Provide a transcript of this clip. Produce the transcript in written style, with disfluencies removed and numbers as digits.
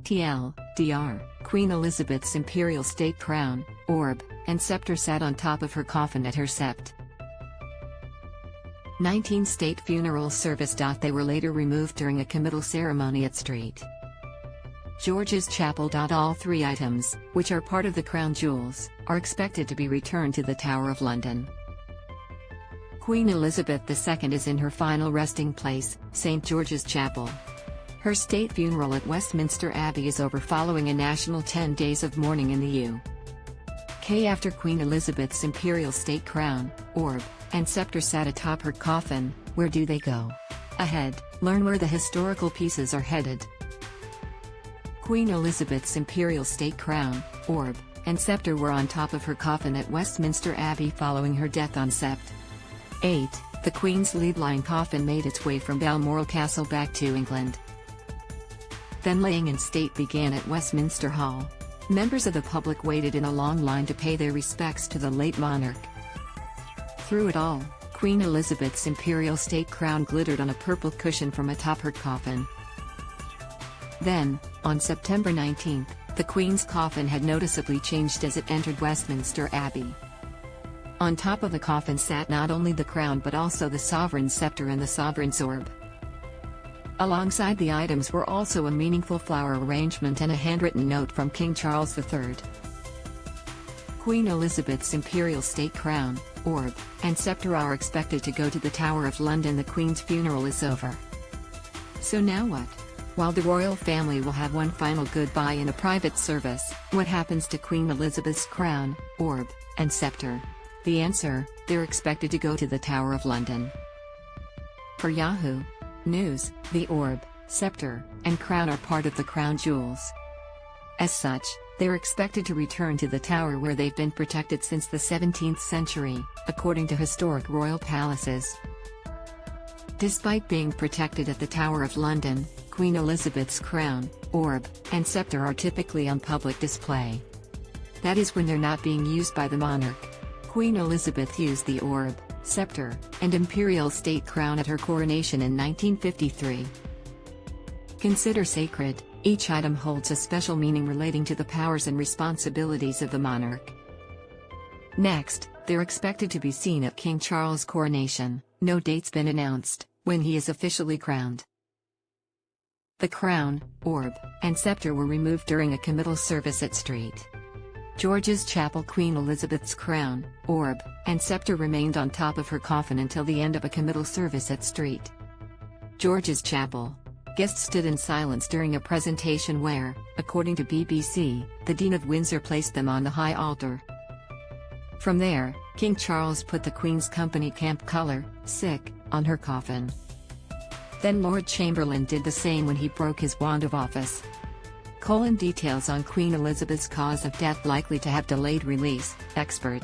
T.L.D.R. Queen Elizabeth's imperial state crown, orb, and scepter sat on top of her coffin at her Sept. 19 state funeral service.They were later removed during a committal ceremony at St. George's Chapel.All 3 items, which are part of the crown jewels, are expected to be returned to the Tower of London. Queen Elizabeth II is in her final resting place, St. George's Chapel. Her state funeral at Westminster Abbey is over following a national 10 days of mourning in the UK. After Queen Elizabeth's imperial state crown, orb, and scepter sat atop her coffin, where do they go? Ahead, learn where the historical pieces are headed. Queen Elizabeth's imperial state crown, orb, and scepter were on top of her coffin at Westminster Abbey following her death on Sept. 8. The Queen's lead-line coffin made its way from Balmoral Castle back to England. Then laying in state began at Westminster Hall. Members of the public waited in a long line to pay their respects to the late monarch. Through it all, Queen Elizabeth's imperial state crown glittered on a purple cushion from atop her coffin. Then, on September 19, the Queen's coffin had noticeably changed as it entered Westminster Abbey. On top of the coffin sat not only the crown but also the sovereign's scepter and the sovereign's orb. Alongside the items were also a meaningful flower arrangement and a handwritten note from King Charles III. Queen Elizabeth's imperial state crown, orb, and scepter are expected to go to the Tower of London. The Queen's funeral is over. So now what? While the royal family will have one final goodbye in a private service, what happens to Queen Elizabeth's crown, orb, and scepter? The answer: they're expected to go to the Tower of London. For Yahoo! News, the orb, scepter, and crown are part of the crown jewels. As such, they're expected to return to the tower where they've been protected since the 17th century, according to historic royal palaces. Despite being protected at the Tower of London, Queen Elizabeth's crown, orb, and scepter are typically on public display. That is when they're not being used by the monarch. Queen Elizabeth used the orb, scepter, and imperial state crown at her coronation in 1953. Considered sacred, each item holds a special meaning relating to the powers and responsibilities of the monarch. Next, they're expected to be seen at King Charles' coronation. No date's been announced when he is officially crowned. The crown, orb, and scepter were removed during a committal service at St. George's Chapel. Queen Elizabeth's crown, orb, and scepter remained on top of her coffin until the end of a committal service at St. George's Chapel. Guests stood in silence during a presentation where, according to BBC, the Dean of Windsor placed them on the high altar. From there, King Charles put the Queen's company camp colour, sick, on her coffin. Then Lord Chamberlain did the same when he broke his wand of office. Details on Queen Elizabeth's cause of death likely to have delayed release, expert.